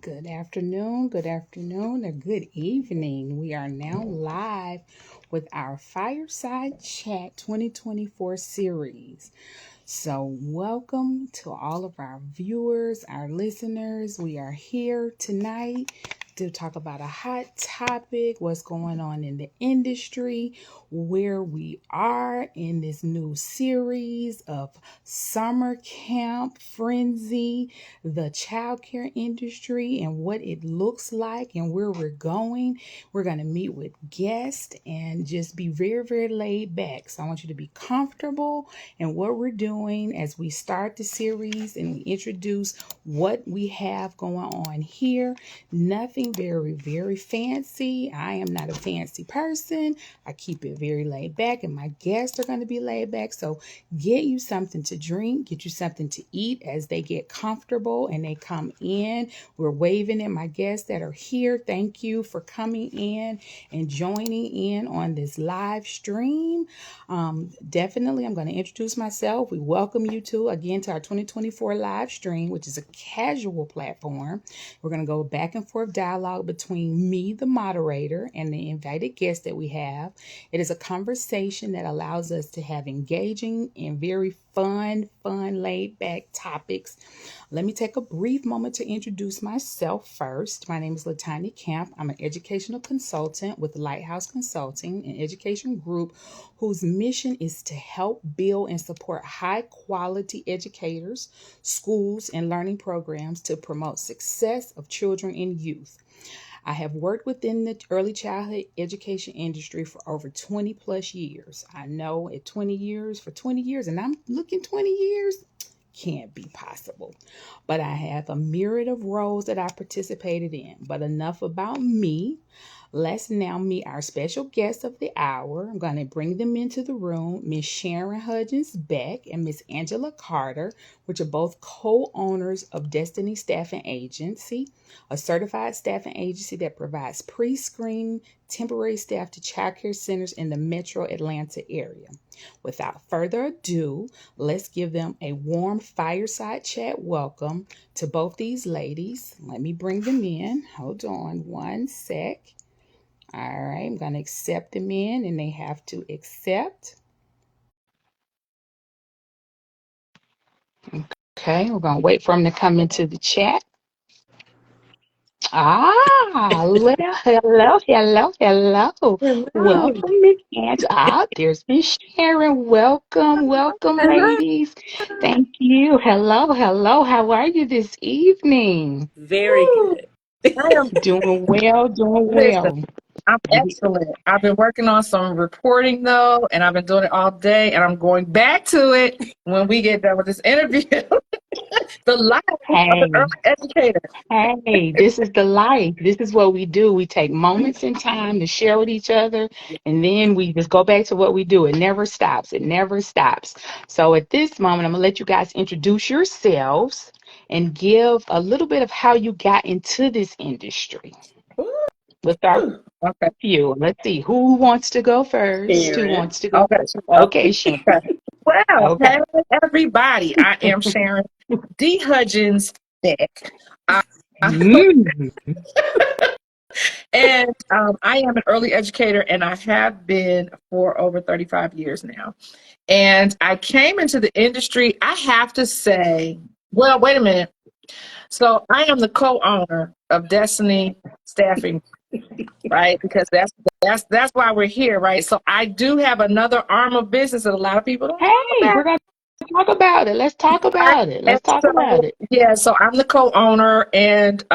Good afternoon, or good evening. We are now live with our Fireside Chat 2024 series. So, welcome to all of our viewers, our listeners. We are here tonight to talk about a hot topic, what's going on in the industry, where we are in this new series of summer camp frenzy, the childcare industry, and what it looks like and where we're going. We're going to meet with guests and just be very, very laid back. So, I want you to be comfortable and what we're doing as we start the series and we introduce what we have going on here. Nothing very, very fancy. I am not a fancy person. I keep it very laid back, and my guests are going to be laid back. So get you something to drink, get you something to eat as they get comfortable and they come in. We're waving at my guests that are here. Thank you for coming in and joining in on this live stream. Definitely, I'm going to introduce myself. We welcome you again to our 2024 live stream, which is a casual platform. We're going to go back and forth dialogue between me, the moderator, and the invited guests that we have. It is a conversation that allows us to have engaging and very fun, laid back topics. Let me take a brief moment to introduce myself first. My name is Latanya Camp. I'm an educational consultant with Lighthouse Consulting, an education group whose mission is to help build and support high quality educators, schools, and learning programs to promote success of children and youth. I have worked within the early childhood education industry for over 20 plus years. I know at 20 years, for 20 years, and I'm looking 20 years, can't be possible. But I have a myriad of roles that I participated in. But enough about me. Let's now meet our special guest of the hour. I'm going to bring them into the room, Miss Sharon Hudgens Beck and Miss Angela Carter, which are both co-owners of Destiny Staffing Agency, a certified staffing agency that provides pre-screening temporary staff to childcare centers in the metro Atlanta area. Without further ado, let's give them a warm fireside chat welcome to both these ladies. Let me bring them in. Hold on one sec. All right, I'm going to accept them in, and they have to accept. Okay, we're going to wait for them to come into the chat. Hello. Welcome, Miss Angela. There's Miss Sharon. Welcome, Hello. ladies. Thank you. Hello. How are you this evening? Very good. I am, Doing well, doing listen, well. I'm excellent. I've been working on some reporting though, and I've been doing it all day, and I'm going back to it when we get done with this interview. The life of an Hey. early educator. Hey, this is the life. This is what we do. We take moments in time to share with each other, and then we just go back to what we do. It never stops. It never stops. So at this moment, I'm going to let you guys introduce yourselves and give a little bit of how you got into this industry. We'll start Ooh, okay, with you. Let's see. Who wants to go first? Who Sharon. wants to go Okay, first? Okay, Sharon. okay. Well, Okay. hey everybody. I am Sharon D. Hudgens Beck. I, Mm. And I am an early educator, and I have been for over 35 years now. And I came into the industry, I have to say, well, wait a minute. So I am the co-owner of Destiny Staffing, right? Because that's why we're here, right? So I do have another arm of business that a lot of people don't know Hey, about. we're going to talk about it. Let's talk Right? about it. And Let's talk about so, it. yeah, so I'm the co-owner and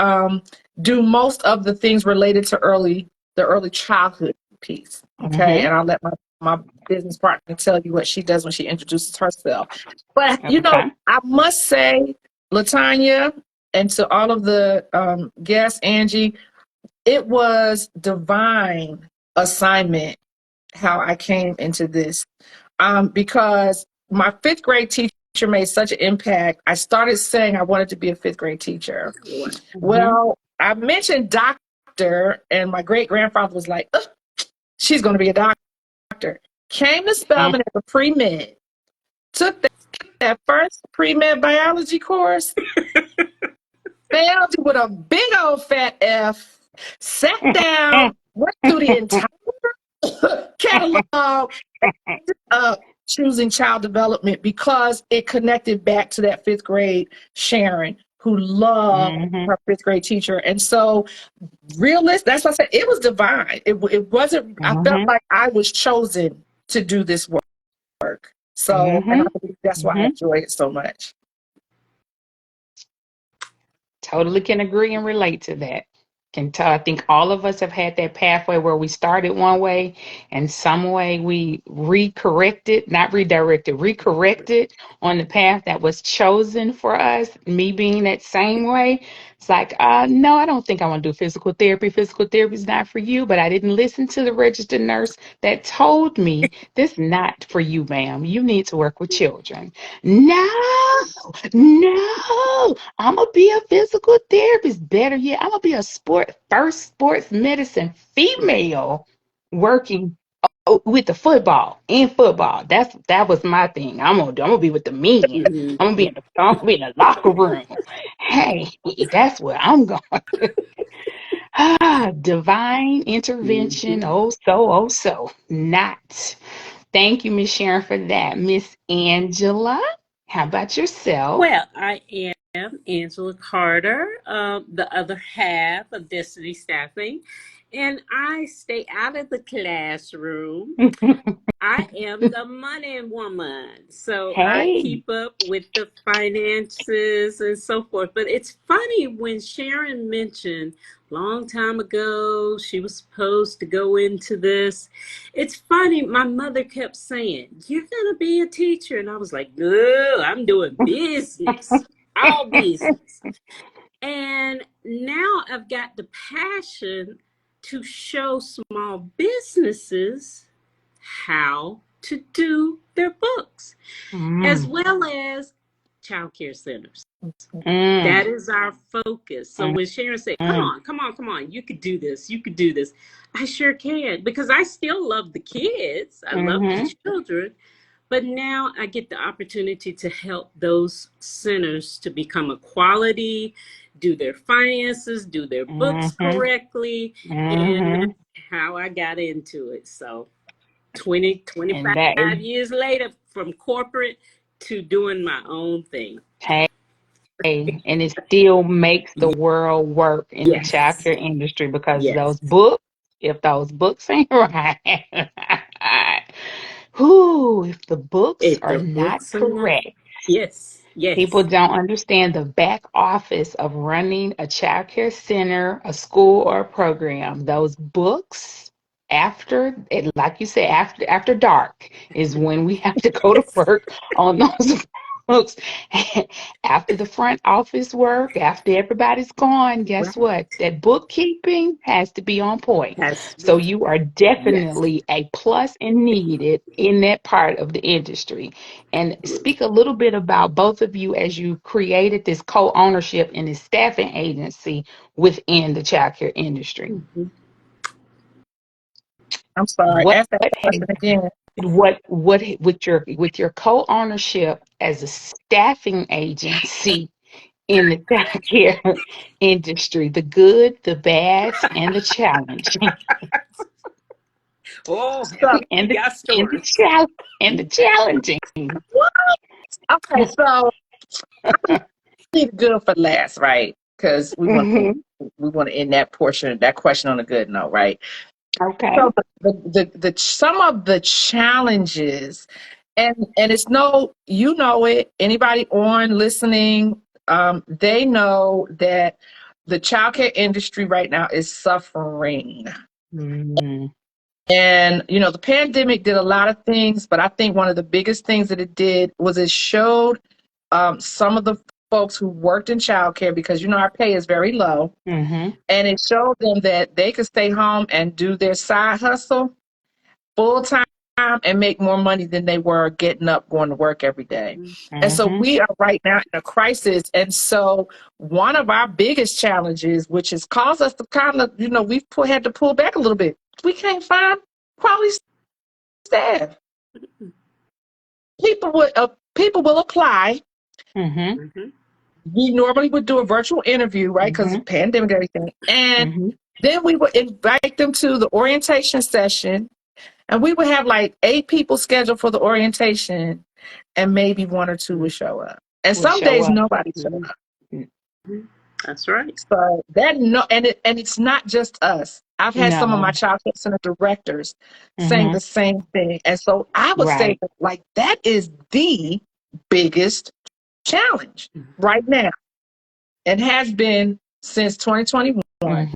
do most of the things related to the early childhood piece. Okay. Mm-hmm. And I'll let my business partner tell you what she does when she introduces herself. But, Okay. I must say, Latanya, and to all of the guests, Angie, it was divine assignment how I came into this because my fifth grade teacher made such an impact. I started saying I wanted to be a fifth grade teacher. Mm-hmm. Well, I mentioned doctor, and my great grandfather was like, "Ugh, she's going to be a doctor." Came to Spelman as a pre med, took that first pre med biology course, spelled it with a big old fat F, sat down, went through the entire catalog, choosing child development because it connected back to that fifth grade Sharon who loved Mm-hmm. her fifth grade teacher. And so that's what I said. It was divine. It wasn't, I felt Mm-hmm. like I was chosen to do this work. So, and I Mm-hmm. believe that's why I Mm-hmm. enjoy it so much. Totally can agree and relate to that. Can tell. I think all of us have had that pathway where we started one way and some way we recorrected, not redirected, recorrected on the path that was chosen for us. Me being that same way, it's like, no, I don't think I want to do physical therapy. Physical therapy is not for you. But I didn't listen to the registered nurse that told me this is not for you, ma'am. You need to work with children. No, no, I'm gonna be a physical therapist. Better yet, I'm gonna be a sports medicine female working with the football in football. That was my thing. I'm gonna be with the men. I'm gonna be in the locker room. Hey, that's where I'm going. Divine intervention. Mhm. Oh so not. Thank you, Miss Sharon, for that. Miss Angela, how about yourself? Well, I am Angela Carter, the other half of Destiny Staffing, and I stay out of the classroom. I am the money woman. So I Hey. keep up with the finances and so forth. But it's funny when Sharon mentioned long time ago she was supposed to go into this. It's funny, my mother kept saying, "You're gonna be a teacher." And I was like, "No, I'm doing business. All business." And now I've got the passion to show small businesses how to do their books, as Mm, well as childcare centers. mm, That is our focus. So mm, when Sharon said, "Come mm, on, come on, come on, you could do this, you could do this," I sure can, because I still love the kids, I love the mm-hmm, children, but now I get the opportunity to help those centers to become a quality, do their finances, do their books mm-hmm, correctly, and mm-hmm. that's how I got into it. So 20, And 25 years later, from corporate to doing my own thing. hey, and it still makes the world work in the Yes, childcare industry because yes. those books, if those books ain't right, whoo, if the books If are the not books are not, correct. yes, People yes. don't understand the back office of running a child care center, a school, or a program. Those books, after it, like you said, after dark is when we have to go to work on those books. After the front office work, after everybody's gone, guess Right. what? That bookkeeping has to be on point. Has to So be. you are Yes. definitely a plus and needed in that part of the industry. And speak a little bit about both of you as you created this co-ownership in this staffing agency within the childcare industry. Mhm. I'm sorry. What Ask that has question again. what with your co-ownership as a staffing agency in the childcare industry, the good, the bad, and the challenging, Oh, So, you and the got and the stories. chal- and the challenging. okay, so leave good for last, right? Because Hmm. we want to end that portion, that question on a good note, right? Okay. So the some of the challenges, and it's no, you know it. Anybody on listening, they know that the childcare industry right now is suffering. Mm-hmm. And the pandemic did a lot of things, but I think one of the biggest things that it did was it showed some of the folks who worked in childcare, because our pay is very low, Mm-hmm. and it showed them that they could stay home and do their side hustle full time and make more money than they were getting up going to work every day. And so Mm-hmm. we are right now in a crisis. And so one of our biggest challenges, which has caused us to kind of, had to pull back a little bit. We can't find quality staff. People will apply, Mm-hmm. Mhm. we normally would do a virtual interview, right? Because pandemic and everything. And then we would invite them to the orientation session. And we would have like 8 people scheduled for the orientation, and maybe 1 or 2 would show up. And Would some show days up. nobody showed up. That's right. So that and it's not just us. I've had some of my No. child care center directors saying the same thing. And so I would say Right. that like that is the biggest challenge right now, and has been since 2021.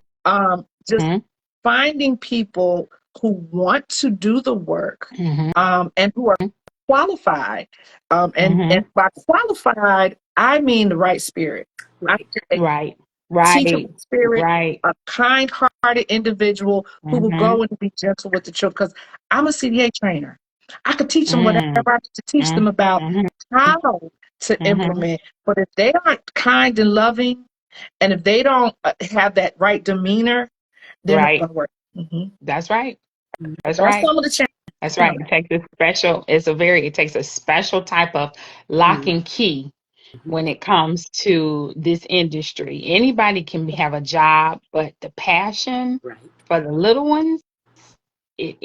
Just finding people who want to do the work, and who are qualified. And by qualified, I mean the right spirit. I Right. mean Right. a teachable Right. spirit, Right. a kind-hearted individual who will go and be gentle with the children. Because I'm a CDA trainer. I could teach them whatever I need to teach them about how to implement. But if they aren't kind and loving, and if they don't have that right demeanor, they're not Right. going to work. That's right. That's That's right. some of the challenges. That's right. It takes a special type of lock and key when it comes to this industry. Anybody can have a job, but the passion Right. for the little ones, it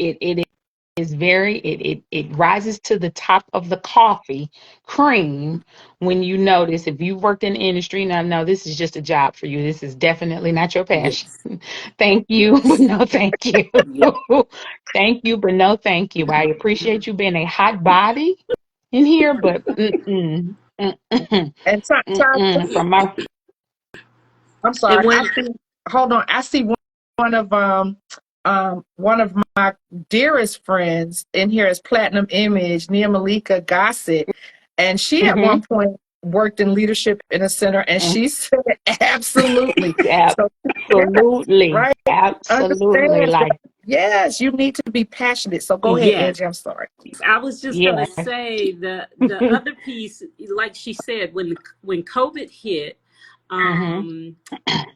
is it rises to the top of the coffee cream when you notice, if you worked in the industry. Now, no, this is just a job for you. This is definitely not your passion. Yes. Thank you, but no thank you. Yep. Thank you, but no thank you. I appreciate you being a hot body in here, but And from my I'm And sorry. when Hold on. I see one of my dearest friends in here is Platinum Image, Nia Malika Gossett. And she at one point worked in leadership in a center, and she said absolutely. So yes, absolutely, right. absolutely, Understand that, like yes, you need to be passionate. So go ahead, yes, Angie. I'm sorry. I was just gonna yeah, say the other piece, like she said, when COVID hit, hmm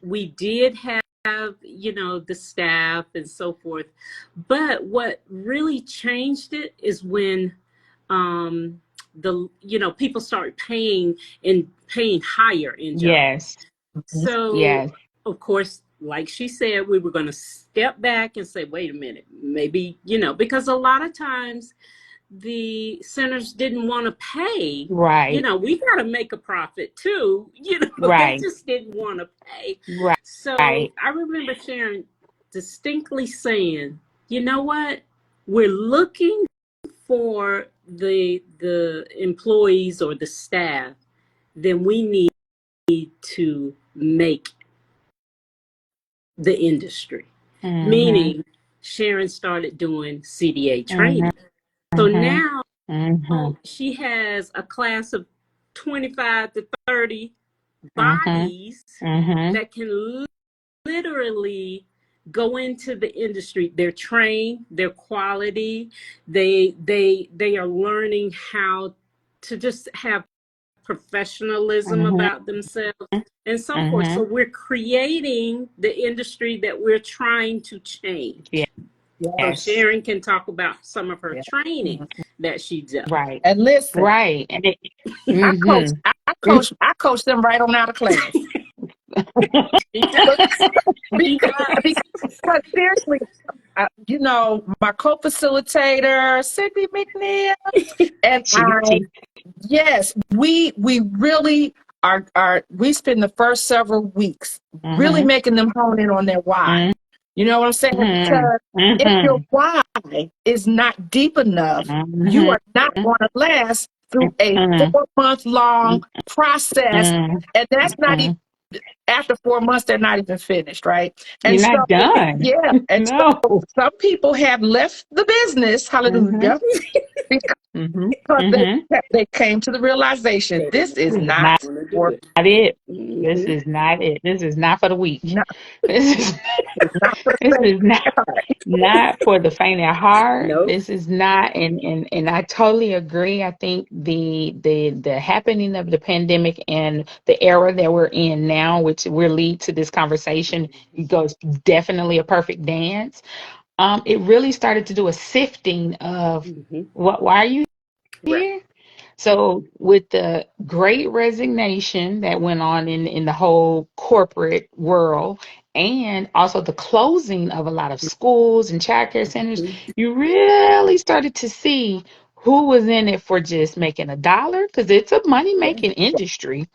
we did have, the staff and so forth, but what really changed it is when the people started paying higher in jobs. yes, So yes, of course, like she said, we were going to step back and say, wait a minute, maybe, because a lot of times the centers didn't want to pay. right, We got to make a profit too. They right, just didn't want to pay. right, So I remember Sharon distinctly saying, you know what? We're looking for the employees or the staff, then we need to make the industry. hmm Meaning, Sharon started doing CDA hmm training. So hmm now hmm she has a class of 25 to 30 hmm bodies hmm that can literally go into the industry. They're trained, they're quality, they are learning how to just have professionalism hmm about themselves and so forth. hmm So we're creating the industry that we're trying to change. So yes, Sharon can talk about some of her Yeah. training that she does. right, And listen, right, and it, I coach, hmm I coach them right on out of class. She does. She because, does. because seriously, my co-facilitator, Sydney McNeil, and she teach. yes, we really we spend the first several weeks really hmm making them hone in on their why. You know what I'm saying? hmm Because if your hmm why is not deep enough, you hmm are not going to last through a 4-month long process. And that's not even after 4 months, they're not even finished, right? And You're so, not done. yeah. And so No. some people have left the business, hmm hallelujah, hmm because hmm they came to the realization They this didn't is not Not want to do for it. it. This Mm-hmm. is not it. This is not for the weak. not, This is it's not for this the is not faint. not for the faint at heart. Nope. This is not, and I totally agree. I think the happening of the pandemic and the era that we're in now, which will lead to this conversation, goes definitely a perfect dance. It really started to do a sifting of Mm-hmm. why are you Right. here? So with the great resignation that went on in the whole corporate world, and also the closing of a lot of schools and childcare centers, you really started to see who was in it for just making a dollar, because it's a money making industry.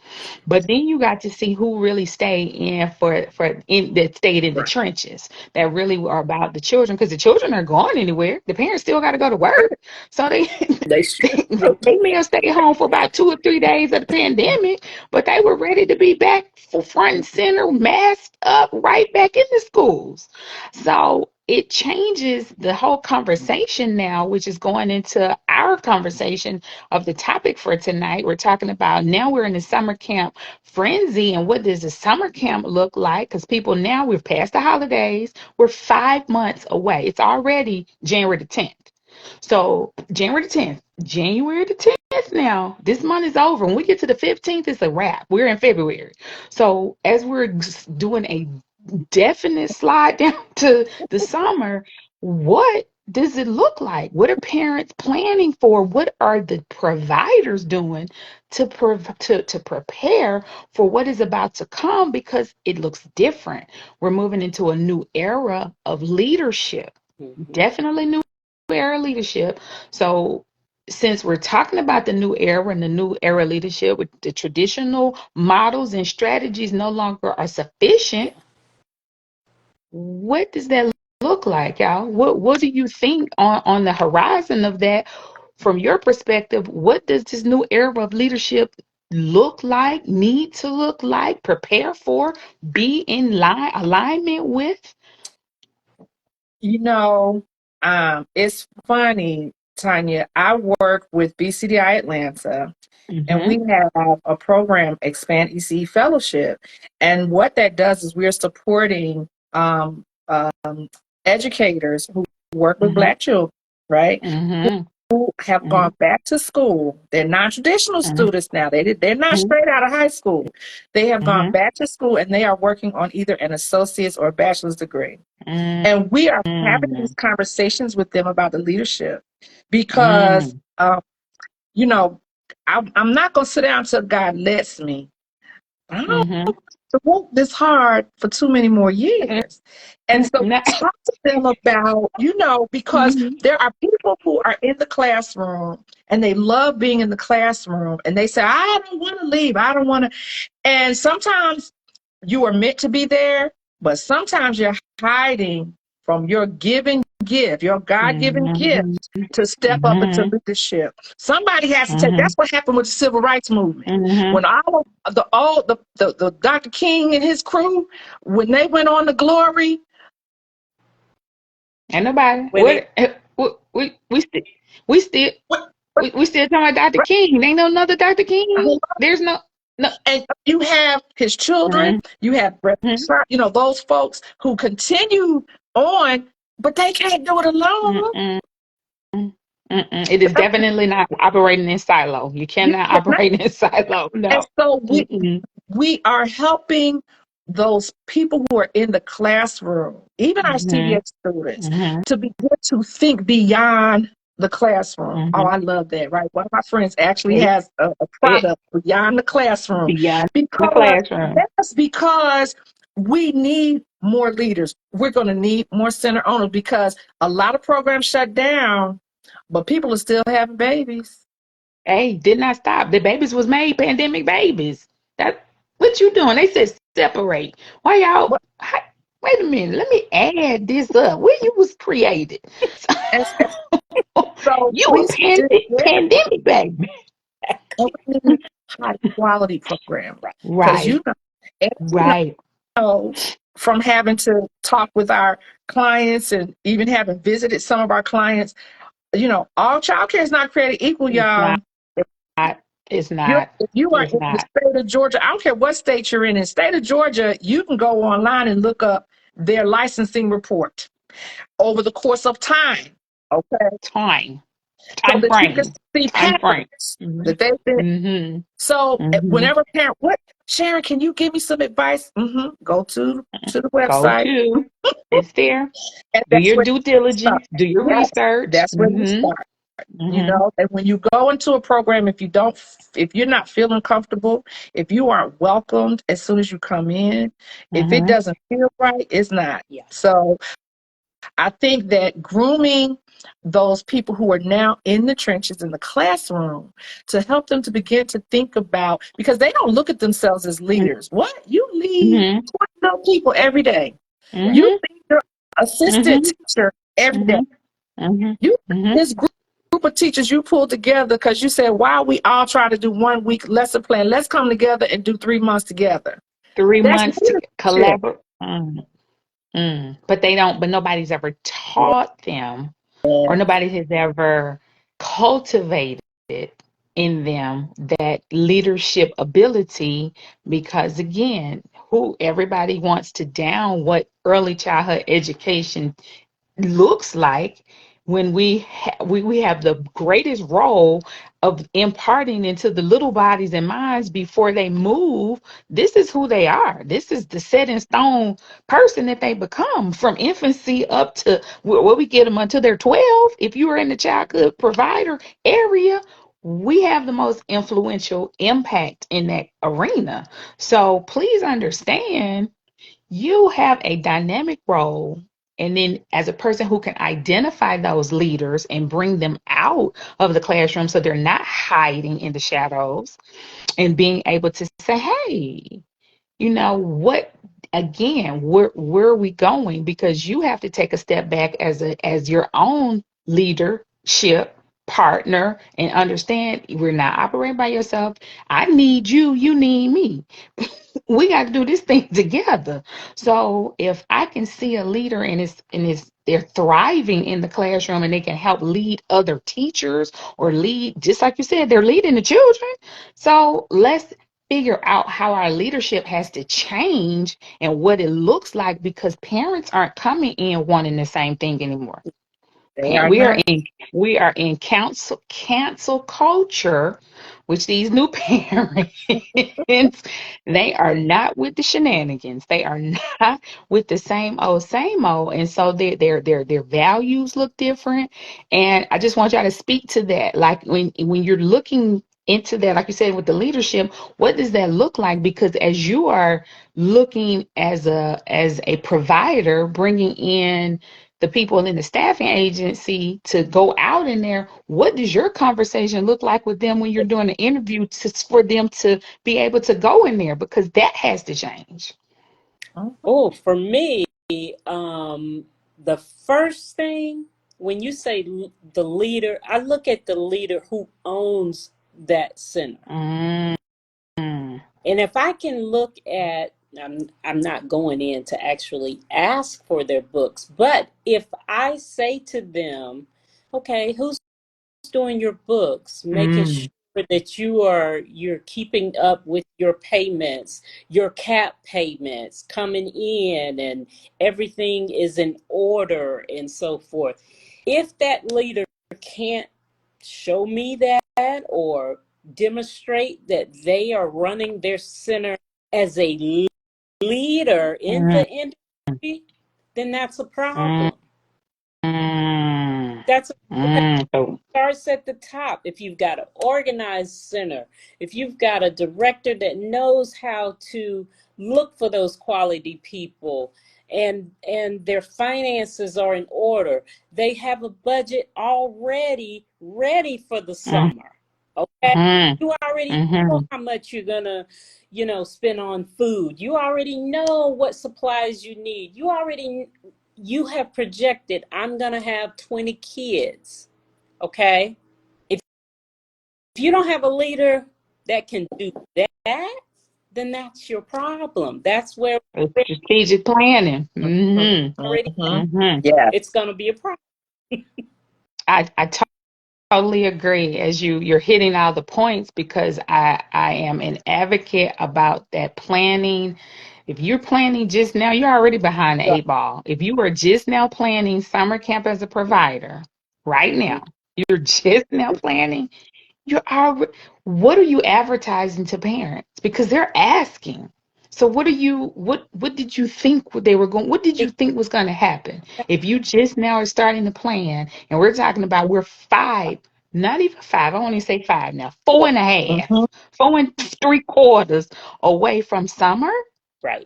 But then you got to see who really stayed in that stayed in the Right. trenches, that really were about the children, because the children are going anywhere. The parents still got to go to work, so they They sure they may have stayed home for about 2 or 3 days of the pandemic, but they were ready to be back for front and center, masked up, right back in the schools. So it changes the whole conversation now, which is going into our conversation of the topic for tonight. We're talking about, now we're in the summer camp frenzy, and what does the summer camp look like? Because people, now we've passed the holidays, we're 5 months away. It's already January the 10th. So January the 10th now, this month is over. When we get to the 15th, it's a wrap. We're in February. So as we're doing a definite slide down to the summer, what does it look like? What are parents planning for? What are the providers doing to prepare for what is about to come? Because it looks different. We're moving into a new era of leadership. Definitely new era leadership. So since we're talking about the new era and the new era leadership, with the traditional models and strategies no longer are sufficient, what does that look like, y'all? What do you think on the horizon of that? From your perspective, what does this new era of leadership look like, need to look like, prepare for, be in alignment with? You know, it's funny, Tanya. I work with BCDI Atlanta, and Mm-hmm. we have a program, Expand ECE Fellowship. And what that does is we're supporting educators who work with Mm-hmm. Black children, right? Mm-hmm. Who have Mm-hmm. gone back to school. They're non-traditional students now. They're not Mm-hmm. straight out of high school. They have gone Mm-hmm. back to school and they are working on either an associate's or a bachelor's degree. And we are having Mm-hmm. these conversations with them about the leadership because, Mm-hmm. you know, I'm not going to sit down until God lets me. I don't Mm-hmm. to work this hard for too many more years. And so talk to them about, because Mm-hmm. there are people who are in the classroom and they love being in the classroom and they say, I don't want to leave. I don't want to. And sometimes you are meant to be there, but sometimes you're hiding from your given gift, your God-given Mm-hmm. gift to step up into Mm-hmm. leadership. Somebody has to take. Mm-hmm. That's what happened with the civil rights movement. Mm-hmm. When the Dr. King and his crew, when they went on to glory, Ain't nobody. when they We still we still talking about Dr. King. Ain't no another Dr. King. There's no. and you have his children, Mm-hmm. you have those folks who continue on, but they can't do it alone. Mm-mm. Mm-mm. It is definitely not operating in silo. You You cannot cannot. operate in silo. And No. so Mm-mm. we are helping those people who are in the classroom, even our Mm-hmm. CDX students, Mm-hmm. to begin to think beyond the classroom. Oh, Mm-hmm. I love that, right? One of my friends actually It, has a it product beyond the classroom beyond the because classroom. that's because we need more leaders. We're going to need more center owners because a lot of programs shut down, but people are still having babies. Hey, did not stop. The babies was made pandemic babies. That what you doing? They said separate. Why y'all? Wait a minute. Let me add this up. Where you was created? And so You we a still, yeah, pandemic baby. and we need high quality programs because Right. and Right. know from having to talk with our clients and even having visited some of our clients, all childcare is not created equal, It's not. y'all. It's You're, not. if you are It's in the not. state of Georgia, I don't care what state you're in the state of Georgia, you can go online and look up their licensing report over the course of time. Okay. Time. So Time that you can frame. see Time frame. patterns Mm-hmm. that they've been. Mm-hmm. So Mm-hmm. whenever parent, what Sharon, can you give me some advice? Go to the Go website, to. It's there. and Do that's your where due you start. diligence. Do your Yes, research. that's where you Mm-hmm. start. You Mm-hmm. know, and when you go into a program, if you're not feeling comfortable, if you aren't welcomed as soon as you come in, if it Mm-hmm. doesn't feel right, it's not. Yeah. So I think that grooming those people who are now in the trenches in the classroom to help them to begin to think about, because they don't look at themselves as leaders. What? You lead Mm-hmm. 20 people every day. You Mm-hmm. lead your assistant Mm-hmm. teacher every day. Mm-hmm. You Mm-hmm. this group of teachers you pulled together because you said, why are we all trying to do 1 week lesson plan? Let's come together and do 3 months together. 3 That's months to leadership. collaborate. But they don't, but nobody's ever taught them, or nobody has ever cultivated in them that leadership ability, because again, who everybody wants to down what early childhood education looks like, when we have the greatest role of imparting into the little bodies and minds before they move. This is who they are. This is the set in stone person that they become from infancy up to where we get them until they're 12. If you are in the childhood provider area, we have the most influential impact in that arena. So please understand, you have a dynamic role. And then, as a person who can identify those leaders and bring them out of the classroom so they're not hiding in the shadows, and being able to say, hey, you know what, again, where are we going? Because you have to take a step back as your own leadership partner and understand, we're not operating by yourself. I need you, you need me. We got to do this thing together. So if I can see a leader and they're thriving in the classroom and they can help lead other teachers, or lead, just like you said, they're leading the children. So let's figure out how our leadership has to change and what it looks like, because parents aren't coming in wanting the same thing anymore. They are We are not. in cancel culture, which these new parents, they are not with the shenanigans. They are not with the same old. And so their values look different. And I just want y'all to speak to that. Like when you're looking into that, like you said, with the leadership, what does that look like? Because as you are looking as a provider, bringing in the people in the staffing agency to go out in there, what does your conversation look like with them when you're doing an interview for them to be able to go in there? Because that has to change. Oh, for me, the first thing, when you say the leader, I look at the leader who owns that center. Mm, And if I can look at, I'm not going in to actually ask for their books, but if I say to them, okay, who's doing your books, making mm, sure that you're keeping up with your payments, your cap payments coming in, and everything is in order and so forth. If that leader can't show me that or demonstrate that they are running their center as a leader in mm, the industry, then that's a mm, problem. mm, That's so, starts at the top. If you've got an organized center, if you've got a director that knows how to look for those quality people, and their finances are in order, they have a budget already ready for the mm, summer. Okay, mm, you already know mm, how much you're gonna, spend on food. You already know what supplies you need. You have projected, I'm gonna have 20 kids. Okay, if you don't have a leader that can do that, then that's your problem. That's where it's strategic planning. Mhm, already mhm. Hmm. Yeah. it's going to be a problem. I totally agree, as you're hitting all the points, because I am an advocate about that planning. If you're planning just now, you're already behind the Right. eight ball. If you are just now planning summer camp as a provider right now, you're just now planning, you're already, what are you advertising to parents? Because they're asking. So what did you think they were going, what did you think was going to happen? If you just now are starting to plan, and we're talking about we're five, not even five, I only say five now, four and a half, Mm-hmm. 4 3/4 away from summer, Right.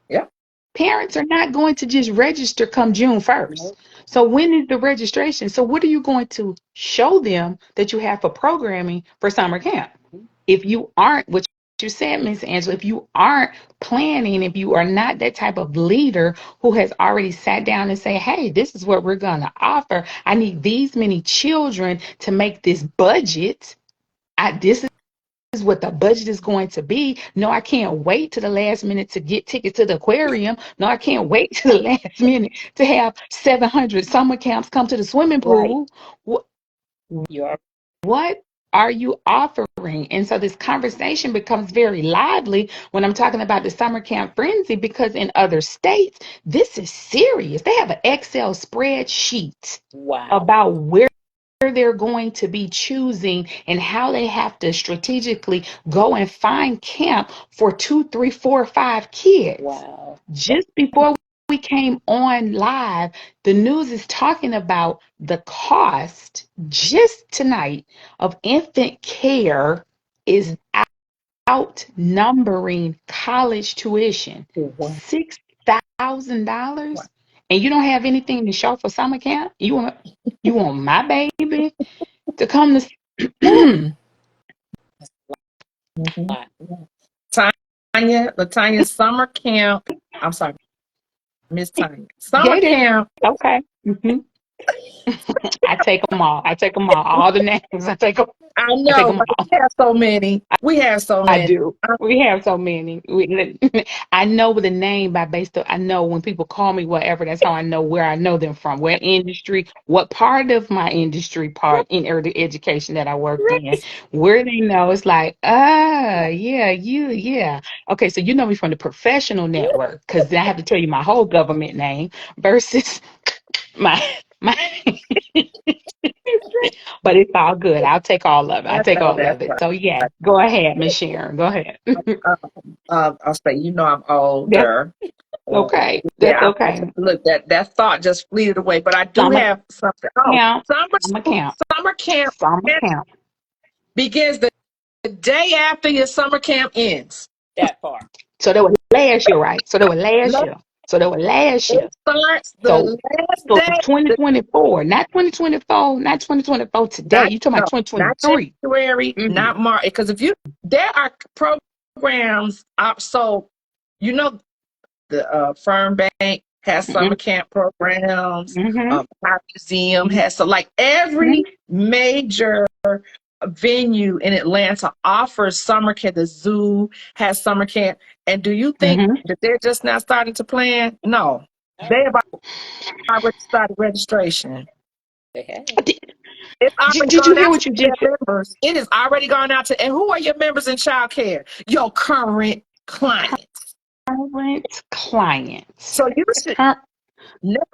Yeah. parents are not going to just register come June 1st. Nope. So when is the registration? So what are you going to show them that you have for programming for summer camp? If you aren't, what you said, Miss Angela, if you aren't planning, if you are not that type of leader who has already sat down and say, hey, this is what we're going to offer. I need these many children to make this budget. This is what the budget is going to be. No, I can't wait to the last minute to get tickets to the aquarium. No, I can't wait to the last minute to have 700 summer camps come to the swimming Right. pool. You are What are you offering? And so this conversation becomes very lively when I'm talking about the summer camp frenzy, because in other states, this is serious. They have an Excel spreadsheet wow. about where they're going to be choosing and how they have to strategically go and find camp for 2 3 4 5 kids. Wow. Just before we came on live, the news is talking about the cost just tonight of infant care is outnumbering college tuition. Wow. $6,000, and you don't have anything to show for summer camp. You want my baby to come Ooh, to that's a Mm-hmm. lot. Latanya's summer camp. I'm sorry, Miss Tanya. Summer Gator. camp. Okay. I take them all. I take them all the names. I I take know, them but all. we have so many. We have so I many. do. We have so many. I know the name by based on, I know when people call me whatever, that's how I know where I know them from, where industry, what part of my industry part in early education that I worked in, where they know it's like, yeah, yeah. Okay, so you know me from the professional network, because then I have to tell you my whole government name versus my my but it's all good. I'll take all of it. I I take know all that's of it. right. So yeah, go ahead, Miss Sharon. Go ahead. I'll say, I'm That's older. Uh, okay. That's yeah, okay. look, that thought just fleeted away. But I do Summer have something. Oh, camp. summer Summer camp. summer camp Summer camp. begins the day after your summer camp ends. That part. So that was last year, right? So that was last No, year. So that was last year. it starts So the last so day. 2024, not 2024, not 2024 today. Not You talking no, about not 2023. January, Mm-hmm. not March. Because if you there are programs up, so you know the Fern Bank has summer Mm-hmm. camp programs. Mm-hmm. Our museum has, so like every major venue in Atlanta offers summer camp. The zoo has summer camp. And do you think Mm-hmm. that they're just now starting to plan? No, they have already started registration. They have. It's Did, already did you gone hear out what to you just their said? members. It is already gone out to, and who are your members in childcare? Your current clients. Current clients. So you should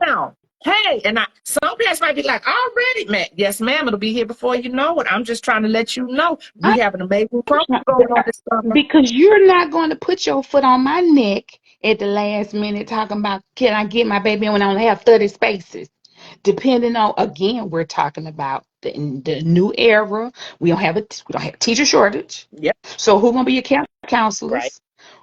now. Hey, and some parents might be like, already, man. Yes, ma'am. It'll be here before you know it. I'm just trying to let you know we have an amazing program going on this summer. Because you're not going to put your foot on my neck at the last minute talking about, can I get my baby in when I only have 30 spaces? Depending on, again, we're talking about the new era. We don't have teacher shortage. Yep. So who gonna be your Right. counselors?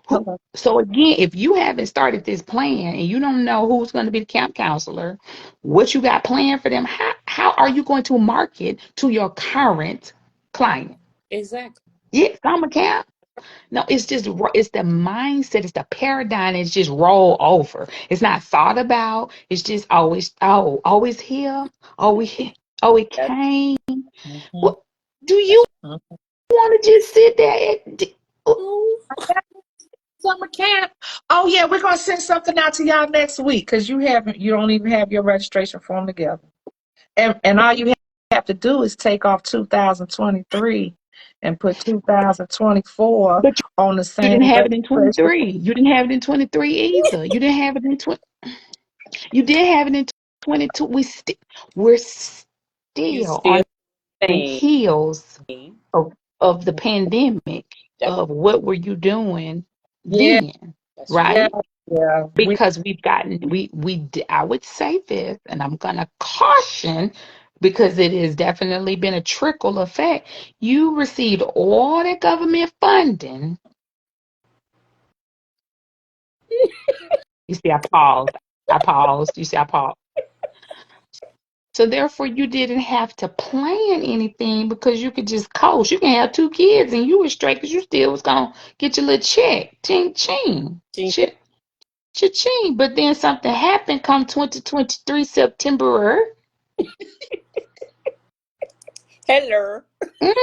Who? Hello. So again, if you haven't started this plan and you don't know who's going to be the camp counselor, what you got planned for them, how are you going to market to your current client? Exactly. Yeah, summer camp. No, it's the mindset, it's the paradigm, it's just roll over. It's not thought about. It's just always here. Oh, we That's, came. Mhm. What do you that's Mhm. want to just sit there Ooh. Summer camp. Oh yeah, we're gonna send something out to y'all next week because you don't even have your registration form together. And all you have to do is take off 2023 and put 2024 but on the you same didn't have it in registration. 23. You didn't have it in 23 either. You didn't have it in 20. You did have it in 22. We're You still still on the saying heels of the that pandemic of what were you doing Yeah, then? That's right. Yeah, right? yeah. Because I would say this, and I'm gonna caution because it has definitely been a trickle effect. You received all that government funding. You see, I paused. I paused. You see, I paused. So therefore, you didn't have to plan anything because you could just coast. You can have two kids and you were straight because you still was gonna get your little check, ching ching, cha-ching. But then something happened come 2023 September. Hello. Mm,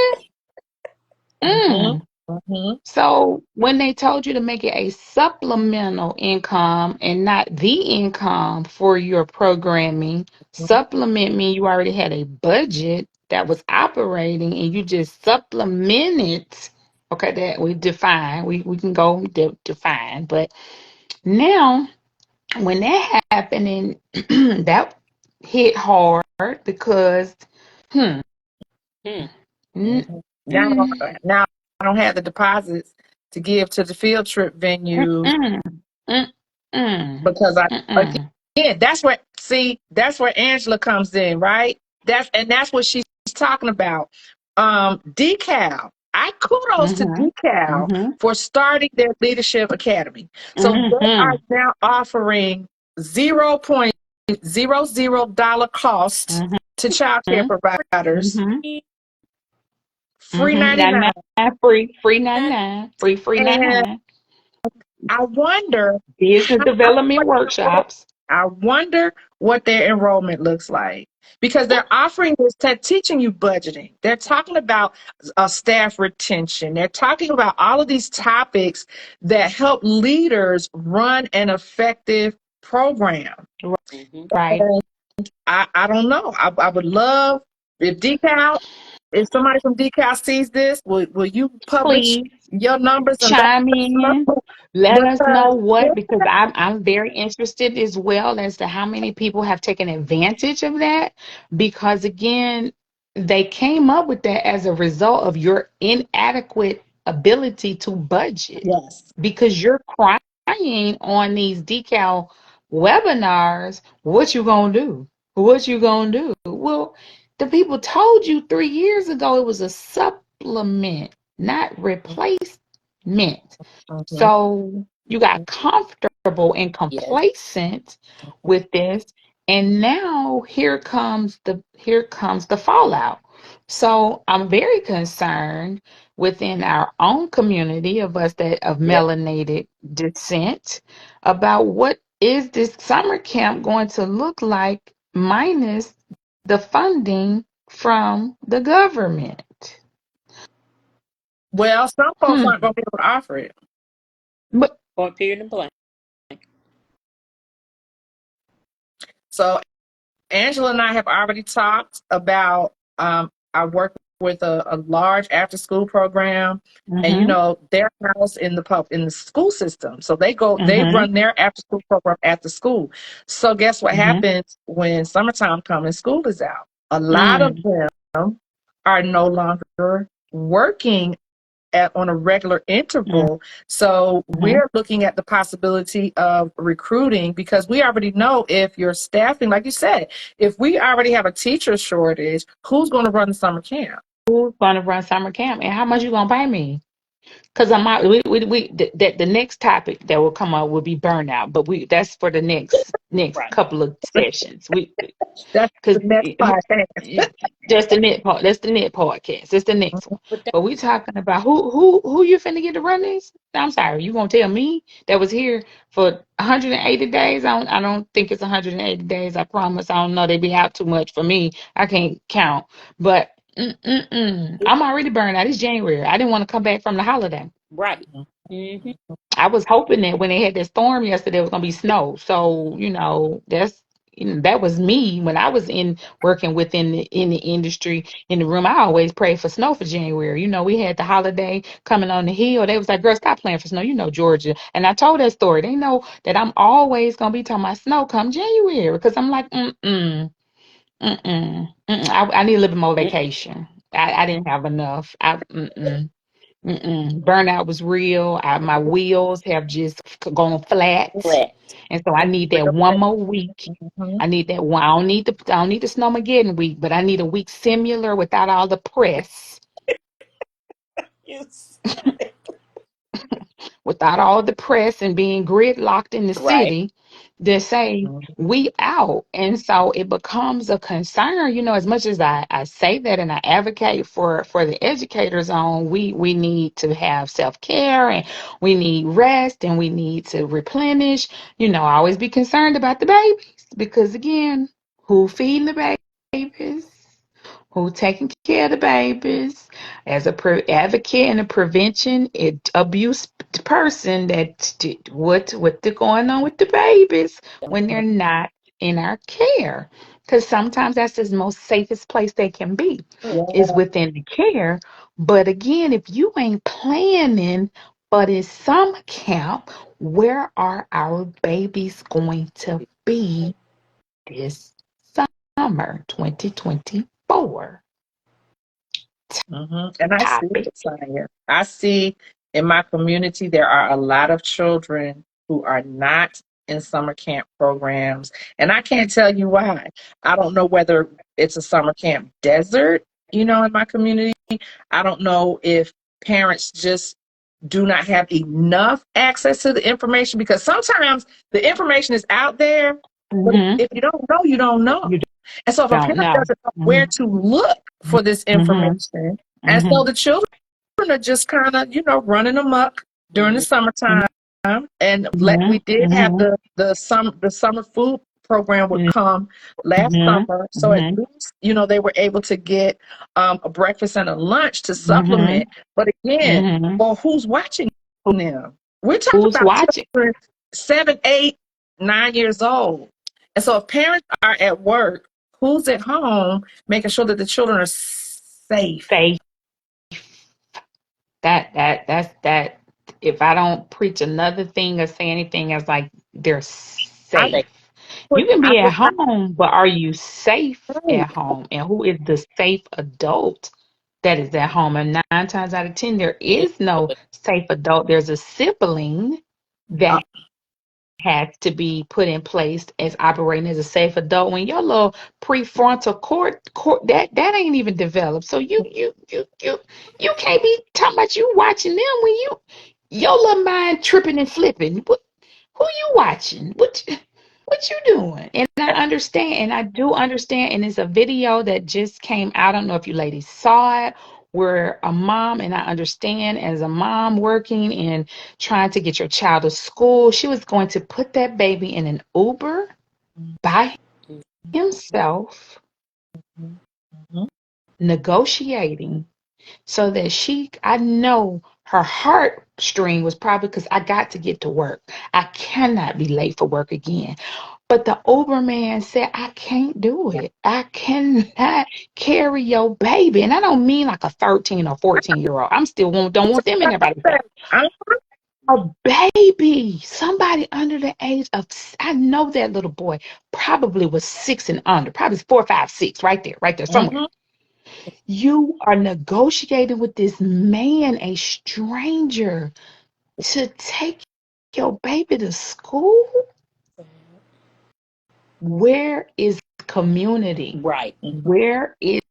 Mm-hmm, mm. mm-hmm, So when they told you to make it a supplemental income and not the income for your programming, supplement mean you already had a budget that was operating and you just supplemented. Okay, that we define. We can go define, but now when that happened and that hit hard because hmm, Hmm. mm, mm-hmm. mm, Now I don't have the deposits to give to the field trip venues mm, mm, mm, because I mm, again that's where Angela comes in, right? That's what she's talking about. Decal. I kudos to mhm, Decal mhm, for starting their leadership academy. So they are mhm, now offering $0.00 cost mhm, to child care providers, mhm, free mhm. 99. 99 free 99, free And 99. I wonder Business how development workshops. I wonder what their enrollment looks like because they're offering this, teaching you budgeting. They're talking about staff retention. They're talking about all of these topics that help leaders run an effective program. Mm-hmm. Right. And I don't know. I would love if Decal, if somebody from Decal sees this, will you publish Please your numbers and let chime us know? in. Let us know Because what, because I'm very interested as well as to how many people have taken advantage of that. Because again, they came up with that as a result of your inadequate ability to budget. yes. Because you're crying on these decal webinars, what you gonna do? What you gonna do? Well, the people told you 3 years ago it was a supplement, not replacement. Mhm. So you got comfortable and Yes. complacent with this, and now here comes the fallout. So I'm very concerned within our own community of us that of Yep. melanated descent about what is this summer camp going to look like minus the funding from the government. Well, some folks aren't Hmm. going to be able to offer it. But Point period and blank. So Angela and I have already talked about. I work with a large after school program, and mm-hmm, they're housed in the school system. So they mm-hmm, run their after school program at the school. So guess what mm-hmm, happens when summertime comes and school is out? A lot of mm, them are no longer working on a regular interval. So mm-hmm. we're looking at the possibility of recruiting because we already know if you're staffing, like you said, if we already have a teacher shortage, who's going to run the summer camp? Who's gonna run summer camp and how much you gonna pay me? Because I'm out. The next topic that will come up will be burnout, but we that's for the next Right. couple of sessions. We That's because the next podcast. that's the net part. That's the net podcast. It's the next one. But that, But we talking about who you finna get to run this? I'm sorry, you gonna tell me that was here for 180 days? I don't think it's 180 days. I promise. I don't know. They be out too much for me. I can't count. But I'm already burned out. It's January. I didn't want to come back from the holiday. right. Mm-hmm. I was hoping that when they had that storm yesterday, it was gonna be snow. So that was me when I was in working within the industry in the room. I always pray for snow for January. We had the holiday coming on the hill. They was like, "Girl, stop playing for snow." Georgia. And I told that story. They know that I'm always gonna be talking about snow come January because I'm like, I need a little bit more Mm-mm. vacation. I didn't have enough. Burnout was real. My wheels have just gone flat, Flat. and so I need that one more week. Mm-hmm. I need that one. I don't need the Snowmageddon week, but I need a week similar without all the press, Yes. without all the press and being gridlocked in the Right. city to say we out. And so it becomes a concern, as much as I say that and I advocate for the educators on we need to have self-care and we need rest and we need to replenish, always be concerned about the babies because again, who feeding the babies? Who taking care of the babies as a advocate and a prevention abuse person what's going on with the babies when they're not in our care, because sometimes that's the most safest place they can be is Yeah. within the care. But again, if you ain't planning but in some camp, where are our babies going to be this summer 2024 And I see topic? it, Sonia. I see in my community there are a lot of children who are not in summer camp programs, and I can't tell you why. I don't know whether it's a summer camp desert, in my community. I don't know if parents just do not have enough access to the information because sometimes the information is out there, but Mm-hmm. if you don't know, you don't know. You And so if a don't parent know. doesn't know where Mm-hmm. to look for this Mm-hmm. information, and so Mm-hmm. the children are just kind of, running amok during the summertime. And we did have Mm-hmm. the summer food program would come last Mm-hmm. summer. So at Mm-hmm. least, they were able to get a breakfast and a lunch to Mm-hmm. supplement. But again, Mm-hmm. well, who's watching them? We're talking Who's about watching? children 7, 8, 9 years old. And so if parents are at work, who's at home making sure that the children are safe? Safe. That. If I don't preach another thing or say anything, it's like they're I safe. You can I be at would not home, but are you safe say. at home? And who is the safe adult that is at home? And 9 times out of 10, there is no safe adult. There's a sibling Uh, that has to be put in place as operating as a safe adult when your little prefrontal court that ain't even developed. So you can't be talking about you watching them when your little mind tripping and flipping. Who you watching? What you doing? And I understand, and I do understand, and it's a video that just came out. I don't know if you ladies saw it, where a mom, and I understand as a mom working and trying to get your child to school, she was going to put that baby in an Uber by himself, negotiating so that I know her heartstring was probably because I got to get to work. I cannot be late for work again. But the Uberman said, I can't do it. I cannot carry your baby. And I don't mean like a 13 or 14-year-old. I'm still don't want them in there by themselves. I A baby, somebody under the age of, I know that little boy probably was 6 and under, probably 4, 5, 6, right there somewhere. Mhm. You are negotiating with this man, a stranger, to take your baby to school? Where is community? Right. Where is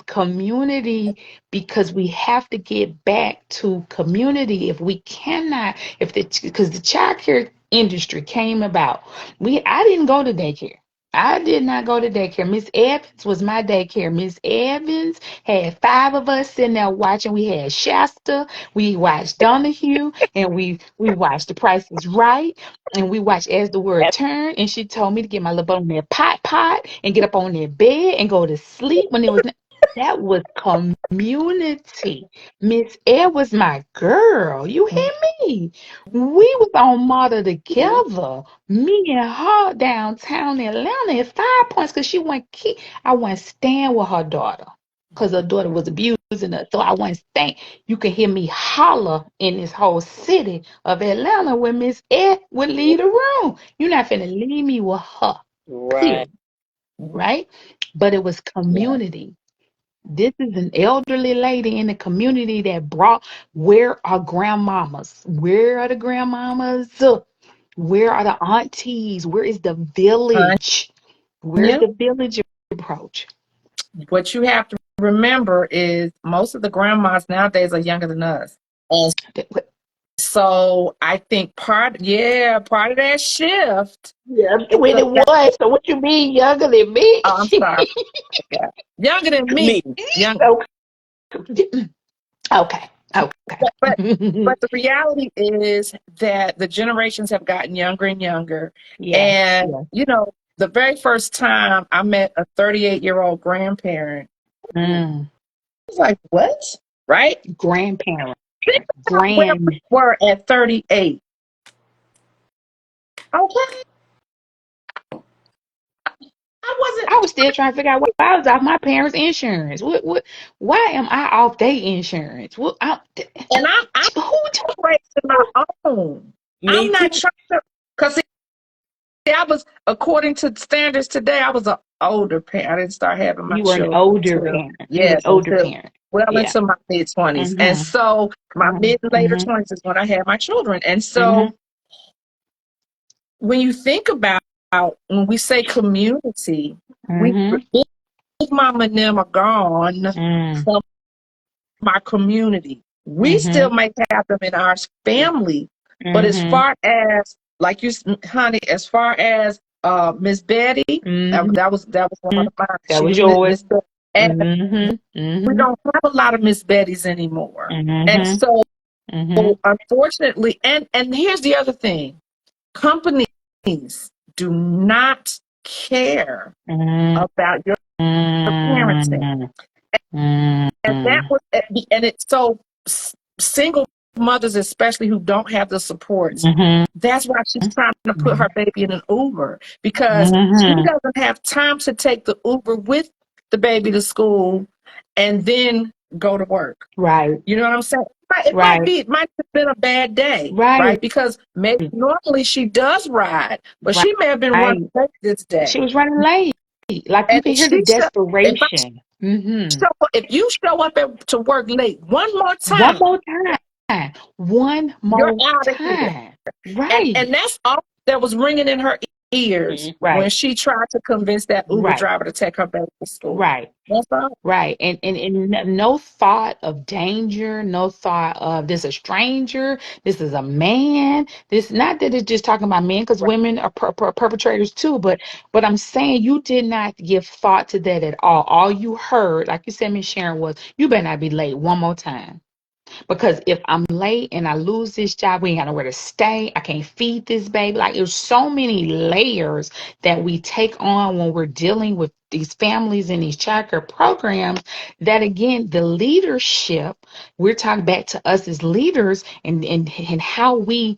community? Because we have to get back to community. If we cannot, because the childcare industry came about, I didn't go to daycare. I did not go to daycare. Miss Evans was my daycare. Miss Evans had 5 of us sitting there watching. We had Shasta, we watched Donahue, and we watched The Price is Right, and we watched As the World Turned. And she told me to get my little butt on that pot and get up on their bed and go to sleep when it was. That was community. Miss Ed was my girl. You hear me? We was on model together. Me and her downtown Atlanta at 5 Points because she went key. I went stand with her daughter because her daughter was abusing her. So I went stand. You can hear me holler in this whole city of Atlanta where Miss Ed would leave the room. You're not finna leave me with her. Right. Period. Right? But it was Yeah. community. This is an elderly lady in the community that brought, where are grandmamas? Where are the grandmamas? Where are the aunties? Where is the village? Where's Tanya, the village approach? what you have to remember is most of the grandmas nowadays are younger than us. And What- so I think part of that shift Yeah, is 21. So what you mean younger than me? oh, I'm sorry, yeah. Younger than me. Me. Young Okay. Okay. but, but Okay. but the reality is that the generations have gotten younger and younger. Yes. And Yes. the very first time I met a 38-year-old grandparent, Mm. I was like, what? Right? Grandparent. Think about where we Grand. were at 38. Okay. I wasn't, I was still trying to figure out why I was off my parents' insurance. Why am I off their insurance? and I'm Who raising my own. I'm Me not too. trying to, because I was, according to standards today, I was an older parent. I didn't start having my you were an children older until, parent. You were an yes, older until parent. well Yeah. into my mid 20s. And Mm-hmm. so my mid and later Mm-hmm. 20s is when I had my children. And Mm-hmm. so when you think about, when we say community, we, Mm-hmm. Big Mama and them are gone Mm-hmm. from our community. We Mm-hmm. still may have them in our family, but as Mm-hmm. far as, like you, honey, as far as Miss Betty, Mm-hmm. that was one of mine. That She was was yours. Miss Betty, and Mm-hmm. we Mm-hmm. don't have a lot of Miss Bettys anymore. And Mm-hmm. so, Mm-hmm. unfortunately, and here's the other thing: companies do not care about your parenting. Mm-hmm. And that Mm-hmm. was, and it's so single mothers, especially who don't have the supports. Mm-hmm. That's why she's trying to put her baby in an Uber because she Mm-hmm. doesn't have time to take the Uber with the baby to school and then go to work. Right. You know what I'm saying? Right. It might have been a bad day, Right. right? Because maybe normally she does ride, but she may have been running Right. late this She day. was running late. Like you And can hear the if desperation. Mm-hmm. if you show up to work late one more One time, more time. One you're more out of here. time. Right. And that's all that was ringing in her ears when Right. she tried to convince that Uber Right. driver to take her back to school. Right. That's all. Right. And no thought of danger, no thought of this a stranger, this is a man. This not that it's just talking about men, because Right. women are perpetrators too, but I'm saying you did not give thought to that at all. All you heard, like you said, Miss Sharon, was you better not be late one more time. Because if I'm late and I lose this job, we ain't got nowhere to stay. I can't feed this baby. Like there's so many layers that we take on when we're dealing with these families and these childcare programs, that again, the leadership, we're talking back to us as leaders, and how we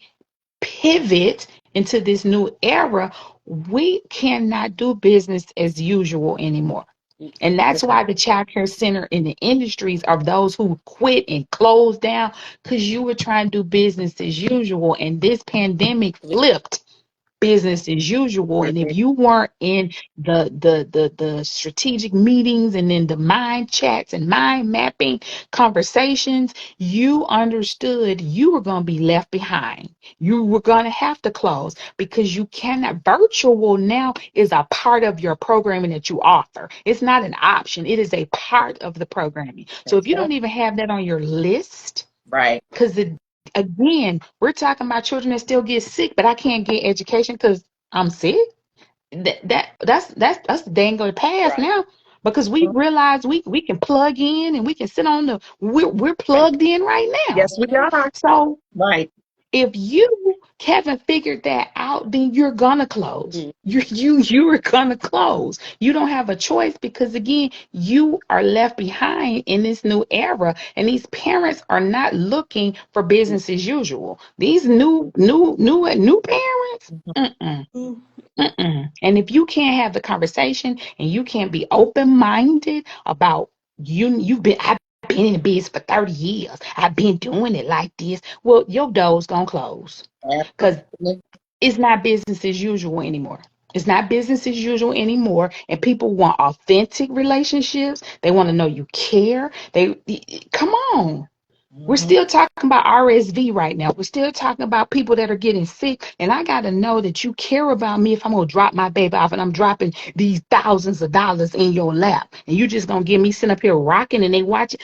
pivot into this new era. We cannot do business as usual anymore. And that's why the child care center in the industries are those who quit and closed down, because you were trying to do business as usual. And this pandemic flipped business as usual. And if you weren't in the strategic meetings and then the mind chats and mind mapping conversations, you understood you were going to be left behind. You were going to have to close, because you cannot. Virtual now is a part of your programming that you offer. It's not an option, it is a part of the programming. So if That's you right. don't even have that on your list, Right. because again, we're talking about children that still get sick, but I can't get education because I'm sick. That's the dangling past Right. now, because we realize we can plug in and we can sit on the we're plugged in right now. Yes, we are. So Right. if you haven't figured that out, then you're gonna close. You are gonna close. You don't have a choice, because again, you are left behind in this new era, and these parents are not looking for business as usual. These new parents. Mm-mm. Mm-mm. And if you can't have the conversation and you can't be open-minded about I've been in the business for 30 years. I've been doing it like this. Well, your door's gonna close, because Absolutely. it's not business as usual anymore. It's not business as usual anymore. And people want authentic relationships. They want to know you care. Come on. We're still talking about RSV right now. We're still talking about people that are getting sick. And I got to know that you care about me if I'm going to drop my baby off and I'm dropping these thousands of dollars in your lap. And you just going to get me sitting up here rocking and they watch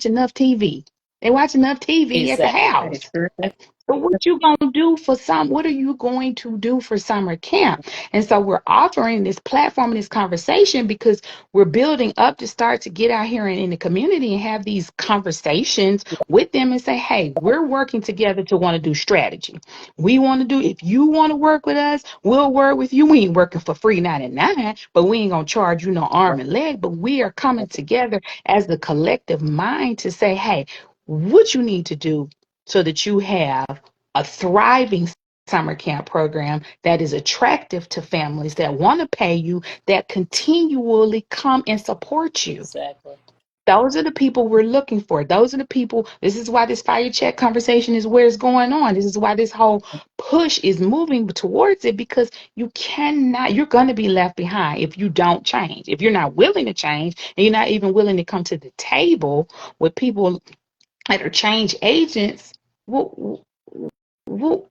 enough TV. They watch enough TV at the Exactly. house. But what you gonna do for what are you going to do for summer camp? And so we're offering this platform and this conversation because we're building up to start to get out here in the community and have these conversations with them and say, hey, we're working together to want to do strategy. We want to do, if you want to work with us, we'll work with you. We ain't working for free 99, but we ain't gonna charge you no arm and leg. But we are coming together as the collective mind to say, hey, what you need to do so that you have a thriving summer camp program that is attractive to families that want to pay you, that continually come and support you. Exactly. Those are the people we're looking for. Those are the people. This is why this fire check conversation is where it's going on. This is why this whole push is moving towards it, because you're going to be left behind if you don't change. If you're not willing to change and you're not even willing to come to the table with people that are change agents, well,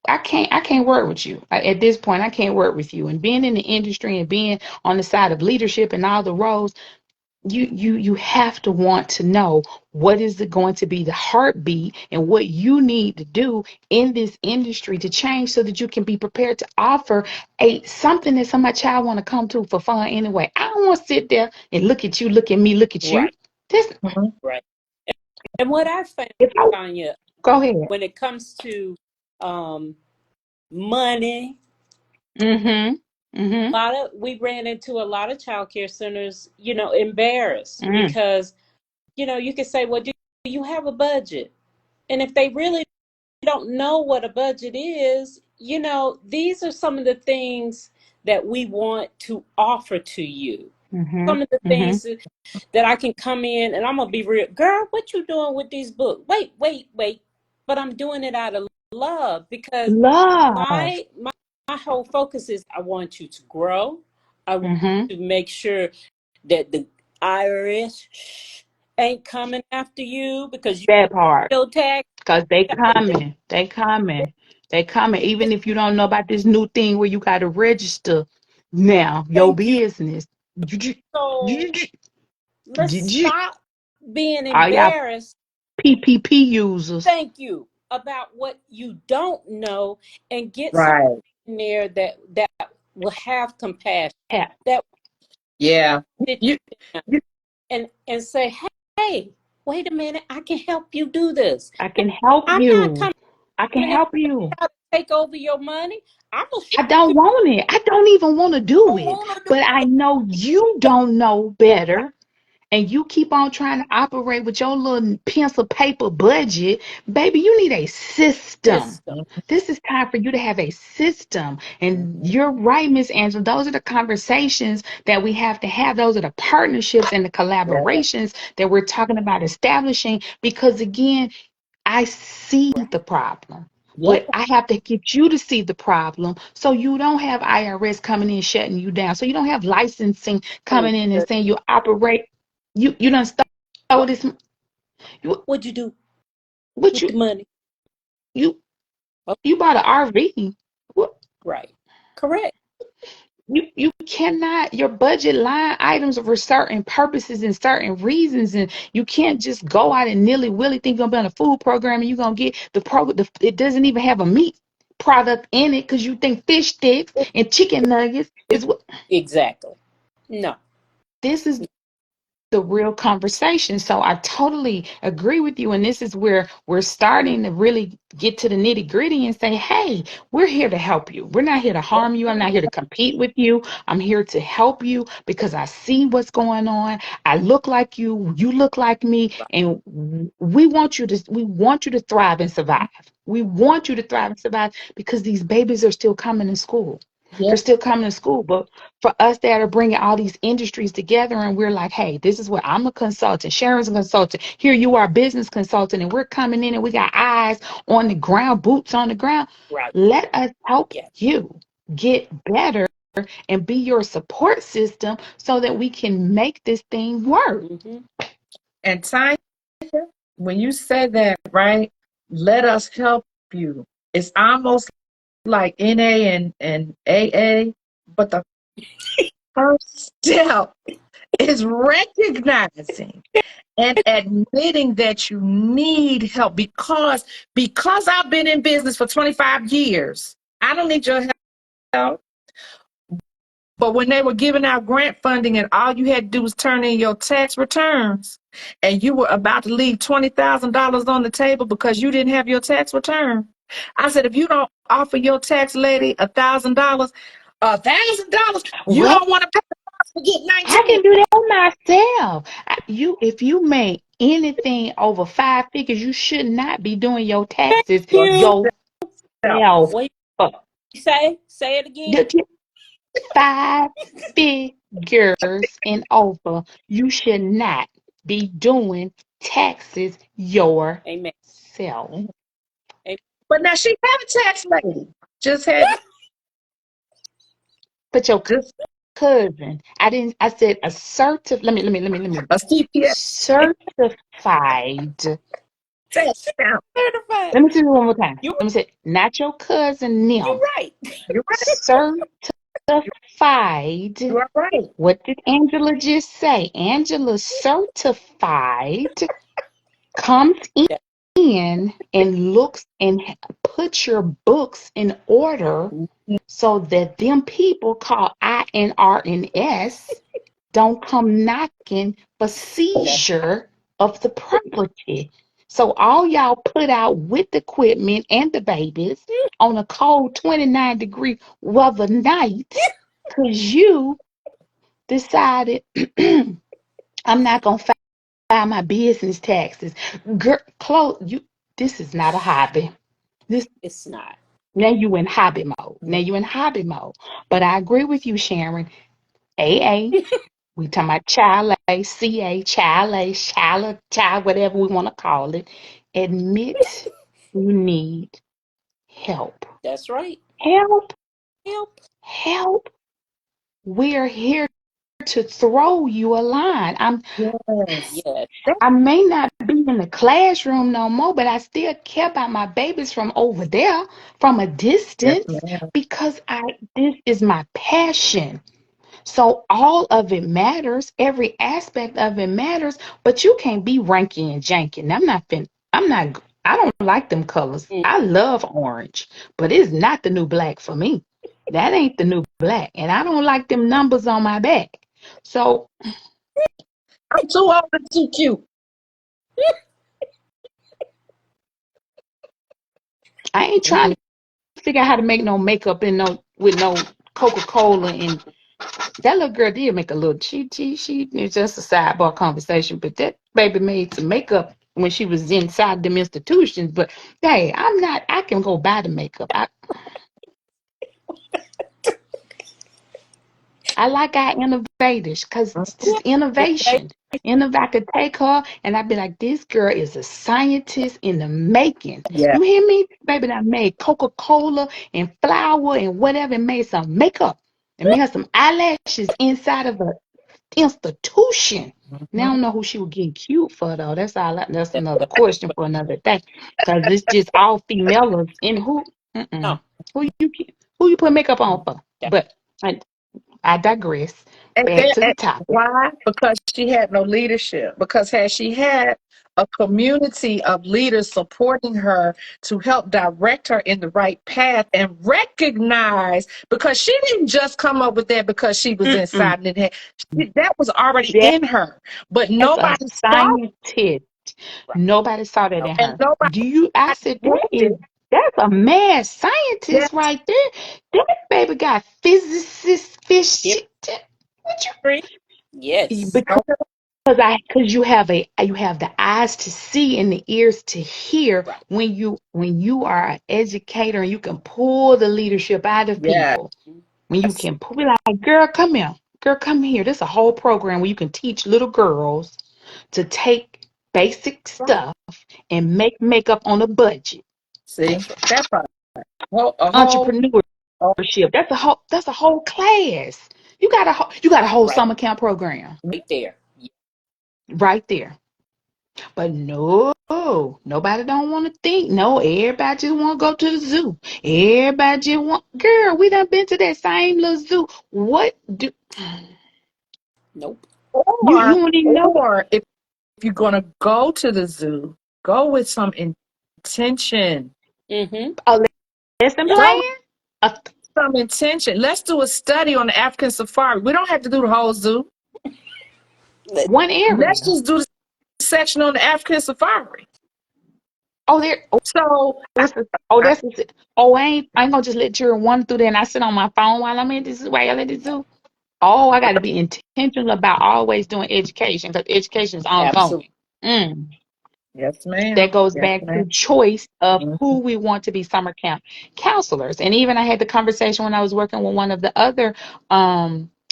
I can't work with you. At this point, I can't work with you. And being in the industry and being on the side of leadership and all the roles, you have to want to know what is it going to be the heartbeat and what you need to do in this industry to change so that you can be prepared to offer something that somebody child want to come to for fun anyway. I don't want to sit there and look at you, look at me, look at you. Right. This Right. And what I found, if I Tanya, go ahead. when it comes to um, money, Mm-hmm. Mm-hmm. we ran into a lot of childcare centers, embarrassed Mm. because, you could say, well, do you have a budget? And if they really don't know what a budget is, these are some of the things that we want to offer to you. Mm-hmm. Some of the Mm-hmm. things that I can come in and I'm gonna be real, girl, what you doing with these books? Wait. But I'm doing it out of love because Love. my whole focus is I want you to grow. I want Mm-hmm. to make sure that the IRS ain't coming after you because you That part. still tax. Because they coming. They coming. They coming. Even if you don't know about this new thing where you got to register now your Thank you. business. So let's stop being All y'all embarrassed. PPP users. Thank you about what you don't know and get someone Right. in there that will have compassion, Yeah, that Yeah. will sit You, you down you and say, hey, wait a minute, I can help you do this. I can help I'm not you. coming I can to help help you. you take over your money. I'm gonna show I don't you want it. I don't even want to do what you it. want to do. But I know you don't know better. And you keep on trying to operate with your little pencil paper budget, baby, you need a system. System. This is time for you to have a system. And Mhm. you're right, Miss Angela. Those are the conversations that we have to have. Those are the partnerships and the Yeah. collaborations that we're talking about establishing. Because again, I see the problem. Yeah. But I have to get you to see the problem so you don't have IRS coming in shutting you down. So you don't have licensing Oh, coming in and saying you operate. You done stole what this. You would you do what with the money? you Oh, you bought an RV. What right. Correct. you cannot, your budget line items are for certain purposes and certain reasons, and you can't just go out and nilly-willy think you're gonna be on a food program and you're gonna get it doesn't even have a meat product in it because you think fish sticks and chicken nuggets is what Exactly. No. this is the real conversation. So I totally agree with you. And this is where we're starting to really get to the nitty gritty and say, hey, we're here to help you. We're not here to harm you. I'm not here to compete with you. I'm here to help you because I see what's going on. I look like you. You look like me. And we want you to thrive and survive. We want you to thrive and survive because these babies are still coming to school. Yeah. They're still coming to school. But for us that are bringing all these industries together and we're like, hey, this is what I'm a consultant, Sharon's a consultant, here you are a business consultant, and we're coming in and we got eyes on the ground, boots on the ground. Right. Let us help Yeah. you get better and be your support system so that we can make this thing work. Mm-hmm. And time, when you said that, right? Let us help you. It's almost like NA and AA, but the first step is recognizing and admitting that you need help because I've been in business for 25 years. I don't need your help. But when they were giving out grant funding and all you had to do was turn in your tax returns and you were about to leave $20,000 on the table because you didn't have your tax return. I said, if you don't offer your tax lady $1,000, you What? don't want to pay to get I 19. can do that myself. If you make anything over 5 figures, you should not be doing your taxes You yourself. what you say? Say it again. The 5 figures and over, you should not be doing taxes yourself. Amen. Amen. But now she had a tax lady. Just had But your just cousin, I didn't. I said a let me. a CPS Certified. tax account. Certified. Let me say it one more time. You Let me say, not your cousin, you Nim. right. You're right. Certified. You are right. What did Angela just say? Angela certified comes Yeah. in and looks and put your books in order so that them people called INRNS don't come knocking for That's seizure of the property. So all y'all put out with equipment and the babies on a cold 29-degree weather night because you decided I'm not gonna file my business taxes. Girl, you. This is not a hobby. This it's not. now you in hobby mode. Now you in hobby mode. But I agree with you, Sharon. AA. We talking about child A, CA, child A, child, whatever we want to call it. Admit you need help. That's right. Help, Help. help. We're here to throw you a line. Yes. Yes. I may not be in the classroom no more, but I still care about my babies from over there, from a Yes, distance, ma'am. because this is my passion. So all of it matters. Every aspect of it matters, but you can't be ranky and janky. And I don't like them colors. Mm. I love orange, but it's not the new black for me. That ain't the new black. And I don't like them numbers on my back. So I'm too old and too cute. I ain't trying to figure out how to make no makeup in no with no Coca-Cola, and that little girl did make a little she it's just a sidebar conversation, but that baby made some makeup when she was inside them institutions. But hey, I can go buy the makeup. I like our innovators because Mhm. it's innovation. And if I could take her and I'd be like, this girl is a scientist in the making. Yeah. You hear me? Baby, I made Coca-Cola and flour and whatever and made some makeup and made her some eyelashes inside of an institution. Now I Mhm. don't know who she was getting cute for though. That's another question for another day. Because it's just all females in No. who you who you put makeup on for. That, But I digress. And, Back and, to the and topic. why? Because she had no leadership. Because had she had a community of leaders supporting her to help direct her in the right path and recognize, because she didn't just come up with that because she was Mm-mm. inside and that was already That's in her, but a nobody saw scientist. right. Nobody saw that No. in and her. nobody I said, did it. that's a mad Yes, scientist right there. That baby got physicist fish. Chemistry. What you Yes. because you have the eyes to see and the ears to hear Right. when you are an educator and you can pull the leadership out of yes, people. When you can pull be like, girl, come here. Girl, come here. There's a whole program where you can teach little girls to take basic Right. stuff and make makeup on a budget. see That's right. that part. A whole Entrepreneur. Oh, That's a whole class. You got a whole Right, summer camp program right there. Yeah. right there. But no, nobody don't want to think. No, everybody just want to go to the zoo. Everybody just want, girl, we done been to that same little zoo. What do Nope. you or don't even know? or if you're gonna go to the zoo, go with some intention. Mm-hmm. A lesson Yep. Go with plan? A, some intention. Let's do a study on the African safari. We don't have to do the whole zoo. Let- one Let's area. just do the section on the African safari. Oh, there. So That's the, oh, I that's the, oh, I ain't gonna just let children wander through there and I sit on my phone while I'm in this while y'all at the zoo. Oh, I got to be intentional about always doing education because education is Absolutely. ongoing. Mm. yes, That ma'am. goes Yes, back to ma'am. choice of Mhm. who we want to be summer camp counselors. And even I had the conversation when I was working with one of the other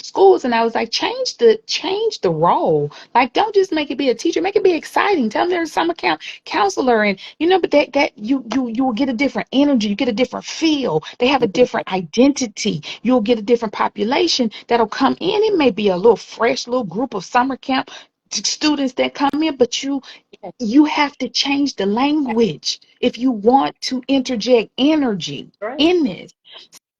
schools and I was like, change the role. Like don't just make it be a teacher, make it be exciting. Tell them they're a summer camp counselor and but that you will get a different energy, you get a different feel. They have a different identity. You'll get a different population that'll come in. It may be a little fresh little group of summer camp students that come in, but you have to change the language if you want to interject energy Right. in this.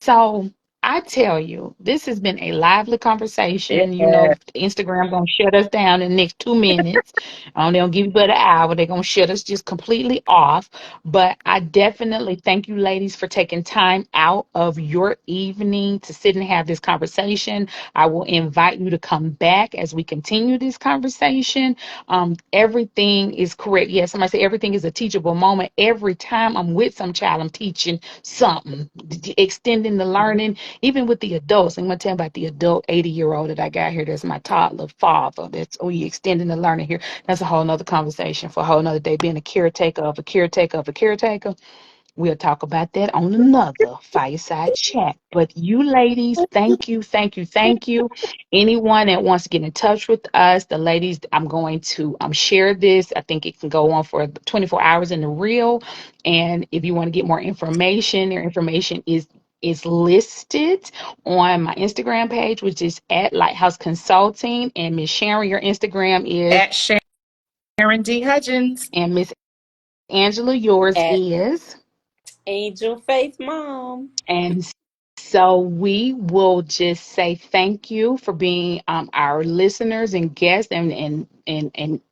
So I tell you, this has been a lively conversation. Yeah. Instagram gonna shut us down in the next 2 minutes. They don't give you but an hour. They're gonna shut us just completely off. But I definitely thank you, ladies, for taking time out of your evening to sit and have this conversation. I will invite you to come back as we continue this conversation. Everything is correct. Yes, somebody say everything is a teachable moment. Every time I'm with some child, I'm teaching something, extending the learning, even with the adults. I'm going to tell you about the adult 80-year-old that I got here. That's my toddler father. You extending the learning here. That's a whole nother conversation for a whole nother day, being a caretaker of a caretaker of a caretaker. We'll talk about that on another fireside chat. But you ladies, thank you, thank you, thank you. Anyone that wants to get in touch with us, the ladies, I'm going to share this. I think it can go on for 24 hours in the reel. And if you want to get more information, their information is listed on my Instagram page, which is at Lighthouse Consulting. And Miss Sharon, your Instagram is, At Sharon D. Hudgens. and Miss Angela, yours At is. Angel Faith Mom. And so we will just say thank you for being our listeners and guests and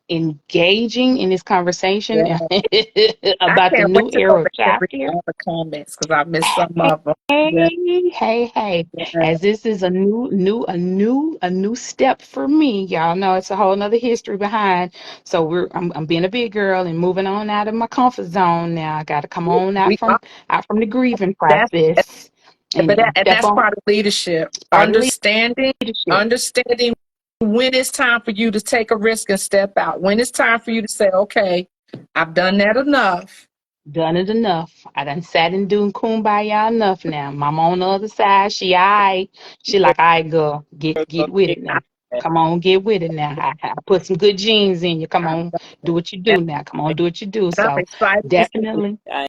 engaging in this conversation Yeah. I about the can't new wait to go era of back and read childcare. all the comments because I missed some of them. Yeah. Hey, Yeah. as this is a new step for me, y'all know it's a whole nother history behind. So I'm being a big girl and moving on out of my comfort zone now. I got to come on We are. out from the grieving That's process and and step that's on part of leadership. part of leadership. Understanding when it's time for you to take a risk and step out. When it's time for you to say, okay, I've done that enough. Done it enough. I done sat and doing kumbaya enough now. Mama on the other side, she all right. She like, all right, girl, get with it now. Come on, get with it now. I put some good genes in you. Come I've on, done do what you that. do now. Come on, do what you do. And I'm So excited to see it. definitely. I,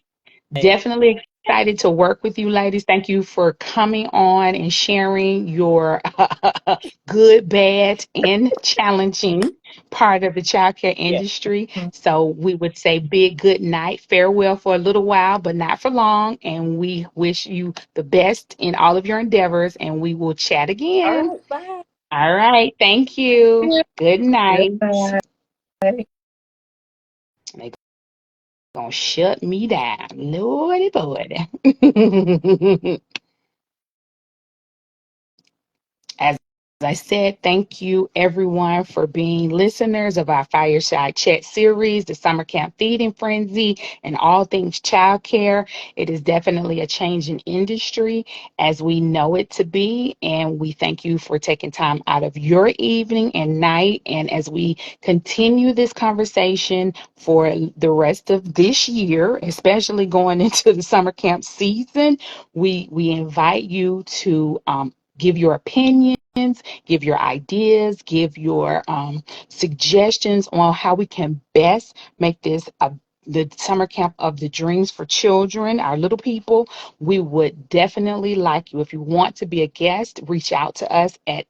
Definitely excited to work with you, ladies. Thank you for coming on and sharing your good, bad, and challenging part of the childcare yeah. industry. So we would say big good night, farewell for a little while, but not for long. And we wish you the best in all of your endeavors, and we will chat All again. right. Bye. All right. Thank you. Yeah. Good Good night. night. They gonna shut me down. Lordy, lordy. As I said, thank you everyone for being listeners of our Fireside Chat Series, the Summer Camp Feeding Frenzy, and all things childcare. It is definitely a change in industry as we know it to be. And we thank you for taking time out of your evening and night. And as we continue this conversation for the rest of this year, especially going into the summer camp season, we invite you to give your opinions, give your ideas, give your suggestions on how we can best make this the summer camp of the dreams for children, our little people, we would definitely like you. If you want to be a guest, reach out to us at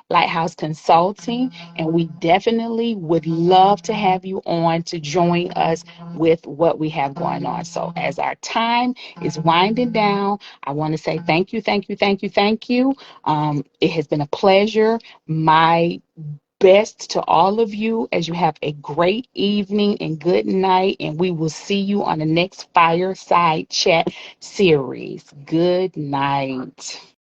Lighthouse Consulting, and we definitely would love to have you on to join us with what we have going on. So as our time is winding down, I want to say thank you, thank you, thank you, thank you. It has been a pleasure. My best to all of you as you have a great evening and good night. And we will see you on the next Fireside Chat series. Good night.